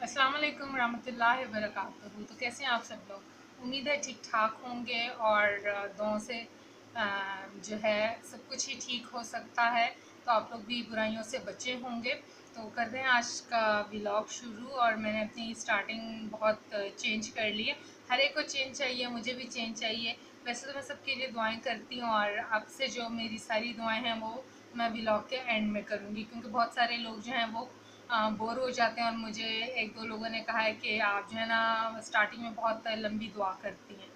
अस्सलाम वालेकुम रहमतुल्लाहि व बरकातहू। तो कैसे हैं आप सब लोग? उम्मीद है ठीक ठाक होंगे और दुआओं से जो है सब कुछ ही ठीक हो सकता है। तो आप लोग भी बुराइयों से बचे होंगे। तो करते हैं आज का व्लॉग शुरू। और मैंने अपनी स्टार्टिंग बहुत चेंज कर ली है। हर एक को चेंज चाहिए, मुझे भी चेंज चाहिए। वैसे तो मैं सबके लिए दुआएं करती हूँ और आपसे जो मेरी सारी दुआएं हैं वो मैं व्लॉग के एंड में करूँगी, क्योंकि बहुत सारे लोग जो हैं वो बोर हो जाते हैं। और मुझे एक दो लोगों ने कहा है कि आप जो है ना स्टार्टिंग में बहुत लंबी दुआ करती हैं,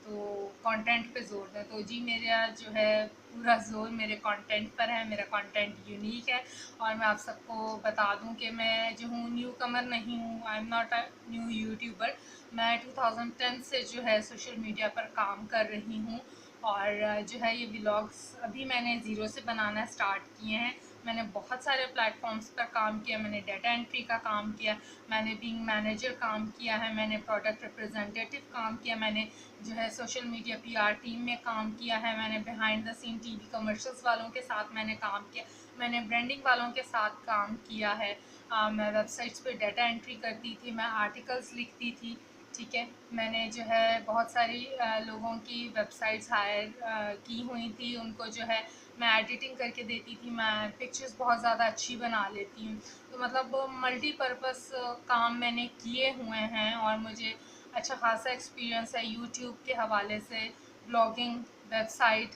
तो कंटेंट पे ज़ोर दें। तो जी मेरा जो है पूरा ज़ोर मेरे कंटेंट पर है। मेरा कंटेंट यूनिक है। और मैं आप सबको बता दूं कि मैं जो हूँ न्यू कमर नहीं हूँ। I am not a new YouTuber. मैं 2010 से जो है सोशल मीडिया पर काम कर रही हूँ। और जो है ये व्लॉग्स अभी मैंने ज़ीरो से बनाना स्टार्ट किए हैं। मैंने बहुत सारे प्लेटफॉर्म्स पर काम किया। मैंने डाटा एंट्री का काम किया, मैंने बिंग मैनेजर काम किया है, मैंने प्रोडक्ट रिप्रेजेंटेटिव काम किया, मैंने जो है सोशल मीडिया पीआर टीम में काम किया है, मैंने behind the scene TV commercials वालों के साथ मैंने काम किया, मैंने ब्रांडिंग वालों के साथ काम किया है। मैं वेबसाइट्स पे डाटा एंट्री करती थी, मैं आर्टिकल्स लिखती थी। ठीक है, मैंने जो है बहुत सारी लोगों की वेबसाइट्स हायर की हुई थी। उनको जो है मैं एडिटिंग करके देती थी। मैं पिक्चर्स बहुत ज़्यादा अच्छी बना लेती हूँ। तो मतलब मल्टीपर्पज़ काम मैंने किए हुए हैं और मुझे अच्छा खासा एक्सपीरियंस है यूट्यूब के हवाले से। ब्लॉगिंग, वेबसाइट,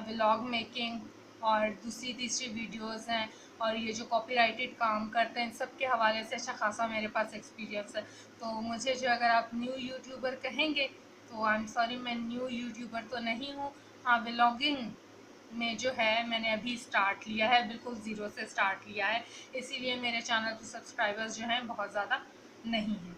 व्लॉग मेकिंग और दूसरी तीसरी वीडियोस हैं। और ये जो कॉपीराइटेड काम करते हैं इन सब के हवाले से अच्छा खासा मेरे पास एक्सपीरियंस है। तो मुझे जो अगर आप न्यू यूट्यूबर कहेंगे तो आई एम सॉरी, मैं न्यू यूट्यूबर तो नहीं हूँ। हाँ, व्लॉगिंग में जो है मैंने अभी स्टार्ट लिया है, बिल्कुल ज़ीरो से स्टार्ट लिया है। इसीलिए मेरे चैनल पे सब्सक्राइबर्स जो हैं बहुत ज़्यादा नहीं हैं।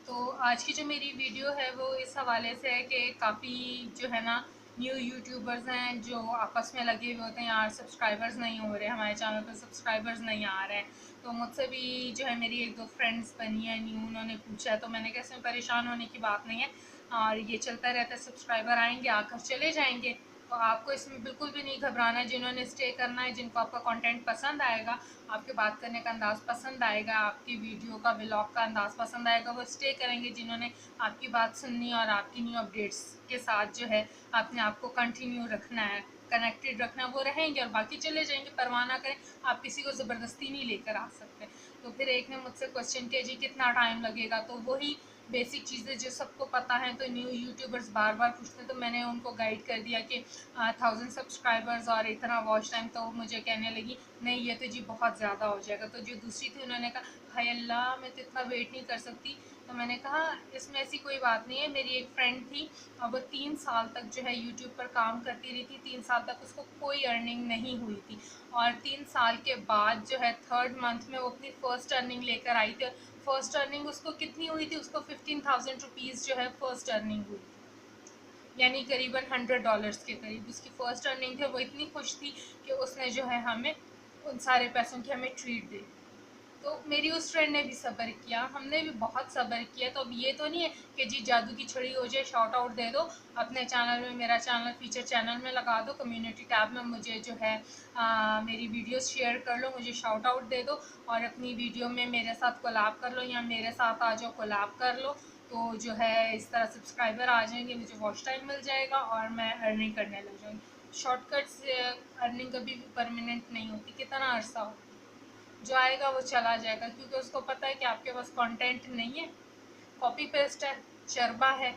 तो आज की जो मेरी वीडियो है वो इस हवाले से है कि काफ़ी जो है ना न्यू यूट्यूबर्स हैं जो आपस में लगे हुए होते हैं, यार सब्सक्राइबर्स नहीं हो रहे, हमारे चैनल पर सब्सक्राइबर्स नहीं आ रहे हैं। तो मुझसे भी जो है मेरी एक दो फ्रेंड्स बनी है न्यू, उन्होंने पूछा है। तो मैंने कहा इसमें परेशान होने की बात नहीं है और ये चलता रहता है, सब्सक्राइबर आएंगे आकर चले जाएंगे। तो आपको इसमें बिल्कुल भी नहीं घबराना है। जिन्होंने स्टे करना है, जिनको आपका कंटेंट पसंद आएगा, आपके बात करने का अंदाज़ पसंद आएगा, आपकी वीडियो का व्लॉग का अंदाज़ पसंद आएगा, वो स्टे करेंगे। जिन्होंने आपकी बात सुननी और आपकी न्यू अपडेट्स के साथ जो है अपने आप को कंटिन्यू रखना है, कनेक्टेड रखना, वो रहेंगे और बाकी चले जाएंगे। परवाह ना करें, आप किसी को ज़बरदस्ती नहीं लेकर आ सकते। तो फिर एक ने मुझसे क्वेश्चन किया जी कितना टाइम लगेगा, तो वही बेसिक चीज़ें जो सबको पता है। तो न्यू यूट्यूबर्स बार बार पूछते हैं, तो मैंने उनको गाइड कर दिया कि 1000 सब्सक्राइबर्स और इतना वॉच टाइम। तो मुझे कहने लगी नहीं ये तो जी बहुत ज़्यादा हो जाएगा। तो जो दूसरी थी उन्होंने कहा हाय अल्लाह, मैं तो इतना वेट नहीं कर सकती। तो मैंने कहा इसमें ऐसी कोई बात नहीं है। मेरी एक फ्रेंड थी, अब वो 3 साल तक जो है यूट्यूब पर काम करती रही थी। 3 साल तक उसको कोई अर्निंग नहीं हुई थी। और 3 साल के बाद जो है थर्ड मंथ में वो अपनी फ़र्स्ट अर्निंग लेकर आई थी। फ़र्स्ट अर्निंग उसको कितनी हुई थी, उसको 15,000 रुपीज़ जो है फ़र्स्ट अर्निंग हुई, यानी करीबन $100 के करीब उसकी फ़र्स्ट अर्निंग थी। वो इतनी खुश थी कि उसने जो है हमें उन सारे पैसों की हमें ट्रीट दी। तो मेरी उस फ्रेंड ने भी सब्र किया, हमने भी बहुत सब्र किया। तो अब ये तो नहीं है कि जी जादू की छड़ी हो जाए, शॉर्ट आउट दे दो अपने चैनल में, मेरा चैनल फीचर चैनल में लगा दो, कम्युनिटी टैब में मुझे जो है मेरी वीडियोस शेयर कर लो, मुझे शॉर्ट आउट दे दो और अपनी वीडियो में मेरे साथ कोलैब कर लो या मेरे साथ आ जाओ कोलैब कर लो। तो जो है इस तरह सब्सक्राइबर आ जाएंगे, मुझे वॉच टाइम मिल जाएगा और मैं अर्निंग करने लग जाऊँगी। शॉर्टकट से अर्निंग कभी भी परमानेंट नहीं होती, कितना अरसा हो, जो आएगा वो चला जाएगा, क्योंकि उसको पता है कि आपके पास कंटेंट नहीं है, कॉपी पेस्ट है, चरबा है।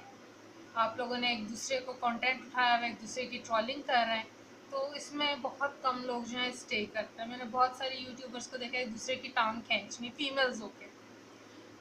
आप लोगों ने एक दूसरे को कंटेंट उठाया हुआ, एक दूसरे की ट्रोलिंग कर रहे हैं। तो इसमें बहुत कम लोग जो हैं स्टे करते हैं। मैंने बहुत सारे यूट्यूबर्स को देखा है एक दूसरे की टांग खींचनी, फीमेल्स होके।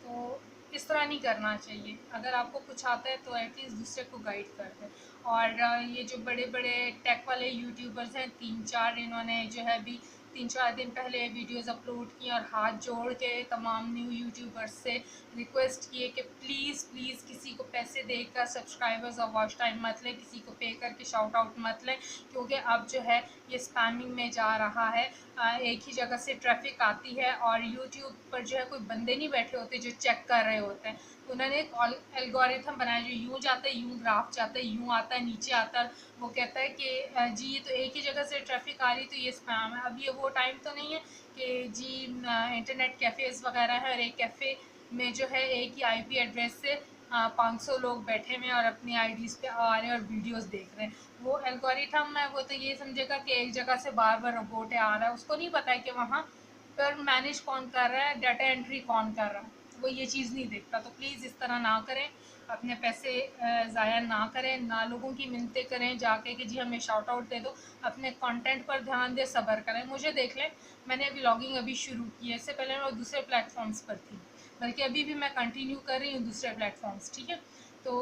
तो इस तरह नहीं करना चाहिए। अगर आपको कुछ आता है तो एटलीस्ट दूसरे को गाइड कर दें। और ये जो बड़े बड़े टेक वाले यूट्यूबर्स हैं 3-4, इन्होंने जो है अभी 3-4 दिन पहले वीडियोस अपलोड की और हाथ जोड़ के तमाम न्यू यूट्यूबर्स से रिक्वेस्ट किए कि प्लीज़ प्लीज़ किसी को पैसे देकर सब्सक्राइबर्स और वॉच टाइम मत लें, किसी को पे करके शाउट आउट मत लें, क्योंकि अब जो है ये स्पैमिंग में जा रहा है। एक ही जगह से ट्रैफिक आती है और यूट्यूब पर जो है कोई बंदे नहीं बैठे होते जो चेक कर रहे होते हैं। उन्होंने एक एल्गोरिथम बनाया जो यूँ जाता है, यूँ ग्राफ जाता है, यूँ आता है, नीचे आता है। वो कहता है कि जी ये तो एक ही जगह से ट्रैफिक आ रही तो ये स्पैम है। अब ये वो टाइम तो नहीं है कि जी इंटरनेट कैफ़ेज़ वगैरह है और एक कैफ़े में जो है एक ही आईपी एड्रेस से 500 लोग बैठे हुए हैं और अपनी आईडीज़ पे आ रहे हैं और वीडियोस देख रहे हैं। वो एल्गोरिथम है, वो तो ये समझेगा कि एक जगह से बार बार रोबोट आ रहा है। उसको नहीं पता है कि वहाँ पर मैनेज कौन कर रहा है, डाटा एंट्री कौन कर रहा है। वो ये चीज़ नहीं देखता। तो प्लीज़ इस तरह ना करें, अपने पैसे ज़ाया ना करें, ना लोगों की मिन्नतें करें जाके कि जी हमें शाउट आउट दे दो। अपने कंटेंट पर ध्यान दें, सब्र करें। मुझे देख लें, मैंने व्लॉगिंग अभी शुरू की है, इससे पहले मैं दूसरे प्लेटफॉर्म्स पर थी, बल्कि अभी भी मैं कंटिन्यू कर रही हूँ दूसरे प्लेटफॉर्म्स, ठीक है। तो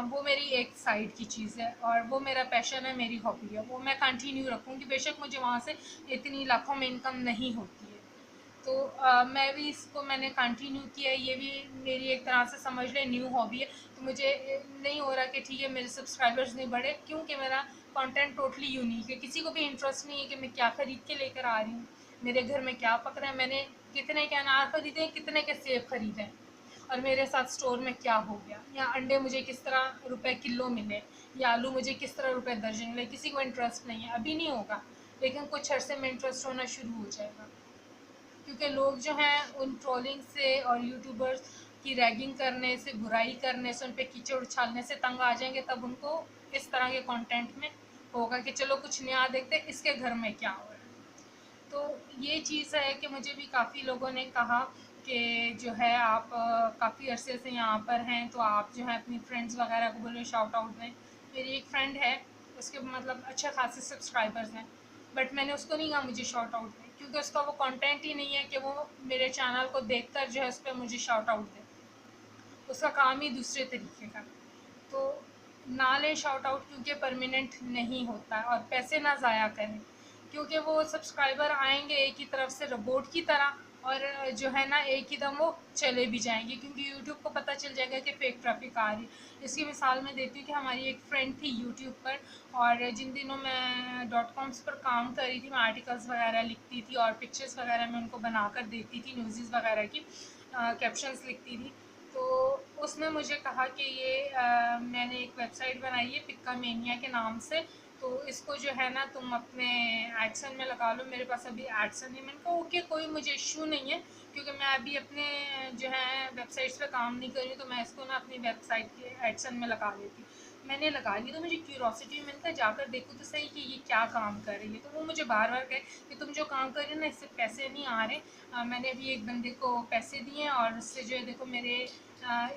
वो मेरी एक साइड की चीज़ है और वो मेरा पैशन है, मेरी हॉबी है, वो मैं कंटिन्यू रखूँगी। बेशक मुझे वहाँ से इतनी लाखों में इनकम नहीं होती है, तो मैं भी इसको मैंने कंटिन्यू किया है। ये भी मेरी एक तरह से समझ लें न्यू हॉबी है। तो मुझे नहीं हो रहा कि ठीक है मेरे सब्सक्राइबर्स नहीं बढ़े, क्योंकि मेरा कंटेंट टोटली यूनिक है। किसी को भी इंटरेस्ट नहीं है कि मैं क्या ख़रीद के लेकर आ रही हूँ, मेरे घर में क्या पक रहा है, मैंने कितने के अनार ख़रीदे, कितने के सेब ख़रीदे और मेरे साथ स्टोर में क्या हो गया, या अंडे मुझे किस तरह रुपए किलो मिले, या आलू मुझे किस तरह रुपए दर्जन मिले। किसी को इंटरेस्ट नहीं है, अभी नहीं होगा, लेकिन कुछ अरसे में इंटरेस्ट होना शुरू हो जाएगा। क्योंकि लोग जो हैं उन ट्रोलिंग से और यूट्यूबर्स की रैगिंग करने से, बुराई करने से, उन पर कीचड़ उछालने से तंग आ जाएंगे। तब उनको इस तरह के कंटेंट में होगा कि चलो कुछ नया देखते इसके घर में क्या हो रहा है। तो ये चीज़ है कि मुझे भी काफ़ी लोगों ने कहा कि जो है आप काफ़ी अरसे से यहाँ पर हैं, तो आप जो है अपनी फ्रेंड्स वगैरह को बोले शाउट आउट दें। मेरी एक फ्रेंड है, उसके मतलब अच्छे खासे सब्सक्राइबर्स हैं, बट मैंने उसको नहीं कहा मुझे शाउट आउट दें, क्योंकि उसका वो कंटेंट ही नहीं है कि वो मेरे चैनल को देखकर जो है उस पर मुझे शाउट आउट दे। उसका काम ही दूसरे तरीके का। तो ना लें शाउट आउट, क्योंकि परमानेंट नहीं होता है। और पैसे ना ज़ाया करें, क्योंकि वो सब्सक्राइबर आएंगे एक ही तरफ से रोबोट की तरह, और जो है ना एक ही दम वो चले भी जाएंगे, क्योंकि यूट्यूब को पता चल जाएगा कि फ़ेक ट्रैफिक आ रही है। इसकी मिसाल मैं देती हूँ कि हमारी एक फ्रेंड थी यूट्यूब पर, और जिन दिनों मैं .कॉम्स पर काम कर रही थी, मैं आर्टिकल्स वगैरह लिखती थी और पिक्चर्स वगैरह मैं उनको बना कर देती थी, न्यूज़ वगैरह की कैप्शंस लिखती थी। तो उसने मुझे कहा कि ये मैंने एक वेबसाइट बनाई है पिक्का मेनिया के नाम से, तो इसको जो है ना तुम अपने एडसन में लगा लो। मेरे पास अभी एडसन है। मैंने कहा ओके, कोई मुझे इशू नहीं है, क्योंकि मैं अभी अपने जो है वेबसाइट्स पे काम नहीं कर रही हूँ, तो मैं इसको ना अपनी वेबसाइट के एडसन में लगा लेती। मैंने लगा ली, तो मुझे क्यूरोसिटी, मैंने कहा जाकर देखो तो सही कि ये क्या काम कर रही है। तो वो मुझे बार बार कहे कि तुम जो काम कर रही हो ना इससे पैसे नहीं आ रहे। मैंने अभी एक बंदे को पैसे दिए और उससे जो है देखो मेरे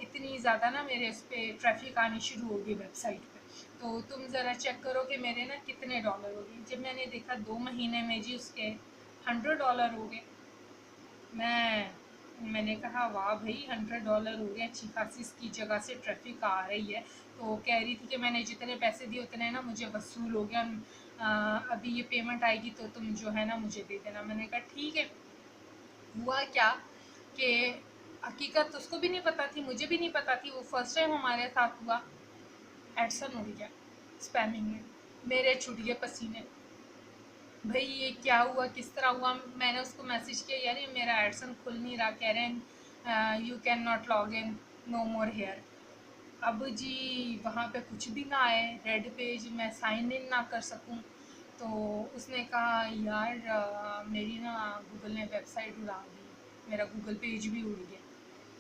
इतनी ज़्यादा ना मेरे इस पर ट्रैफिक आनी शुरू होगी वेबसाइट पे, तो तुम ज़रा चेक करो कि मेरे ना कितने डॉलर हो गए। जब मैंने देखा 2 महीने में जी उसके $100 हो गए। मैंने कहा वाह भाई, $100 हो गए, अच्छी खासी इसकी जगह से ट्रैफिक आ रही है। तो कह रही थी कि मैंने जितने पैसे दिए उतने ना मुझे वसूल हो गया, अभी ये पेमेंट आएगी तो तुम जो है ना मुझे दे देना। मैंने कहा ठीक है। हुआ क्या कि हकीकत उसको भी नहीं पता थी, मुझे भी नहीं पता थी, वो फर्स्ट टाइम हमारे साथ हुआ। एडसन उड़ गया स्पैमिंग में, मेरे छूट गए पसीने। भाई ये क्या हुआ, किस तरह हुआ। मैंने उसको मैसेज किया, यार ये मेरा एडसन खुल नहीं रहा, कह रहे हैं you can not log in, no more here. अब जी वहाँ पे कुछ भी ना आए, रेड पेज, मैं साइन इन ना कर सकूँ। तो उसने कहा यार मेरी ना गूगल ने वेबसाइट उड़ा दी, मेरा गूगल पेज भी उड़ गया।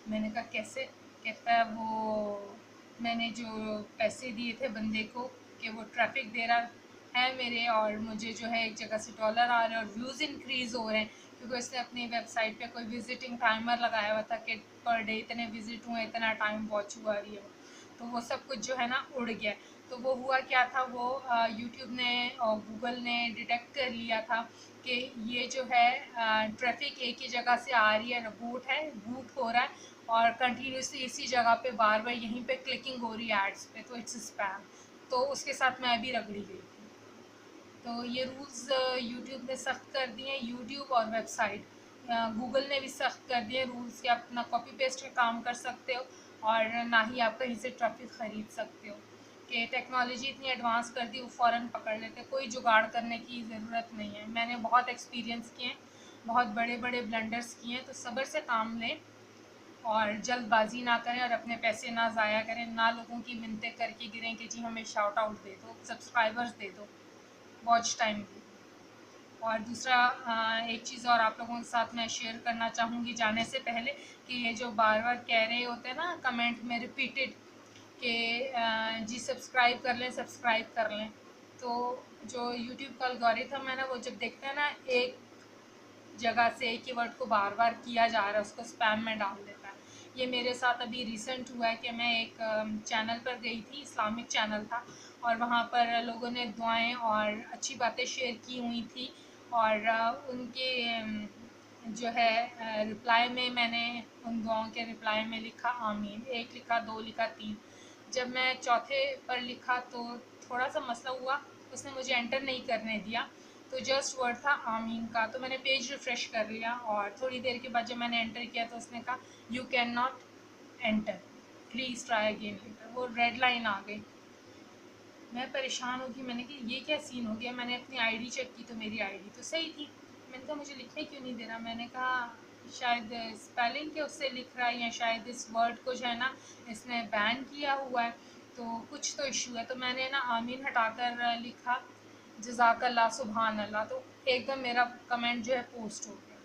मैंने कहा कैसे। कहता है वो मैंने जो पैसे दिए थे बंदे को कि वो ट्रैफिक दे रहा है मेरे, और मुझे जो है एक जगह से डॉलर आ रहे हैं और व्यूज़ इंक्रीज़ हो रहे हैं, क्योंकि उसने अपनी वेबसाइट पे कोई विजिटिंग टाइमर लगाया हुआ था कि पर डे इतने विजिट हुए, इतना टाइम वॉच हुआ रही है। तो वो सब कुछ जो है ना उड़ गया। तो वो हुआ क्या था, वो यूट्यूब ने और गूगल ने डिटेक्ट कर लिया था कि ये जो है ट्रैफिक एक ही जगह से आ रही है, रूट है, रूट हो रहा है, और कंटिन्यूसली इसी जगह पे बार बार यहीं पे क्लिकिंग हो रही है एड्स पे, तो इट्स स्पैम। तो उसके साथ मैं भी रगड़ी गई थी। तो ये रूल्स यूट्यूब ने सख्त कर दिए हैं, यूट्यूब और वेबसाइट, गूगल ने भी सख्त कर दिए रूल्स कि आप ना कॉपी पेस्ट का काम कर सकते हो और ना ही आप कहीं से ट्रैफिक ख़रीद सकते हो। कि टेक्नोलॉजी इतनी एडवांस कर दी, वो फ़ौरन पकड़ लेते, कोई जुगाड़ करने की ज़रूरत नहीं है। मैंने बहुत एक्सपीरियंस किए हैं, बहुत बड़े बड़े ब्लंडर्स किए हैं, तो सब्र से काम लें और जल्दबाजी ना करें और अपने पैसे ना ज़ाया करें, ना लोगों की मिन्नतें करके गिरें कि जी हमें शाउट आउट दे दो, सब्सक्राइबर्स दे दो, वॉच टाइम दे दो। और दूसरा एक चीज़ और आप लोगों के साथ मैं शेयर करना चाहूँगी जाने से पहले, कि ये जो बार बार कह रहे होते हैं ना कमेंट में रिपीटेड कि जी सब्सक्राइब कर लें, सब्सक्राइब कर लें, तो जो यूट्यूब का एल्गोरिथम है ना, वो जब देखते हैं ना एक जगह से एक ही वर्ड को बार बार किया जा रहा है, उसको स्पैम में डाल देता है। ये मेरे साथ अभी रिसेंट हुआ है कि मैं एक चैनल पर गई थी, इस्लामिक चैनल था, और वहाँ पर लोगों ने दुआएं और अच्छी बातें शेयर की हुई थी, और उनके जो है रिप्लाई में मैंने उन दुआओं के रिप्लाई में लिखा आमीन, एक लिखा, दो लिखा, तीन। जब मैं चौथे पर लिखा तो थोड़ा सा मसला हुआ, उसने मुझे एंटर नहीं करने दिया, तो जस्ट वर्ड था आमीन का। तो मैंने पेज रिफ़्रेश कर लिया और थोड़ी देर के बाद जब मैंने एंटर किया तो उसने कहा you can not enter, please try again later. वो रेड लाइन आ गई। मैं परेशान हो गई, मैंने कहा ये क्या सीन हो गया। मैंने अपनी आईडी चेक की तो मेरी आईडी तो सही थी। मैंने कहा मुझे लिखने क्यों नहीं दे रहा। मैंने कहा शायद स्पेलिंग के उससे लिख रहा है, या शायद इस वर्ड को जो है ना इसने बैन किया हुआ है, तो कुछ तो इशू है। तो मैंने ना आमीन हटाकर लिखा जज़ाकल्लाह सुबहान अल्लाह, तो एकदम मेरा कमेंट जो है पोस्ट हो गया।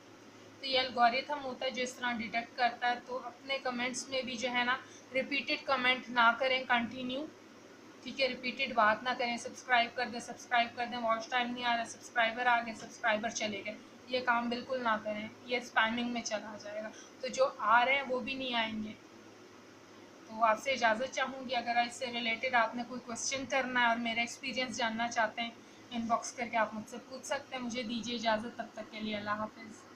तो ये एल्गोरिथम होता है जो इस तरह डिटेक्ट करता है। तो अपने कमेंट्स में भी जो है ना रिपीटेड कमेंट ना करें, कंटिन्यू, ठीक है, रिपीटेड बात ना करें, सब्सक्राइब कर दें, सब्सक्राइब कर दें, वॉच टाइम नहीं आ रहा, सब्सक्राइबर आ गए, सब्सक्राइबर चले गए, ये काम बिल्कुल ना करें, ये स्पैमिंग में चला जाएगा। तो जो आ रहे हैं वो भी नहीं आएंगे। तो आपसे इजाज़त चाहूँगी, अगर इससे रिलेटेड आपने कोई क्वेश्चन करना है और मेरा एक्सपीरियंस जानना चाहते हैं, इनबॉक्स करके आप मुझसे पूछ सकते हैं। मुझे दीजिए इजाज़त, तब तक के लिए अल्लाह हाफ़िज़।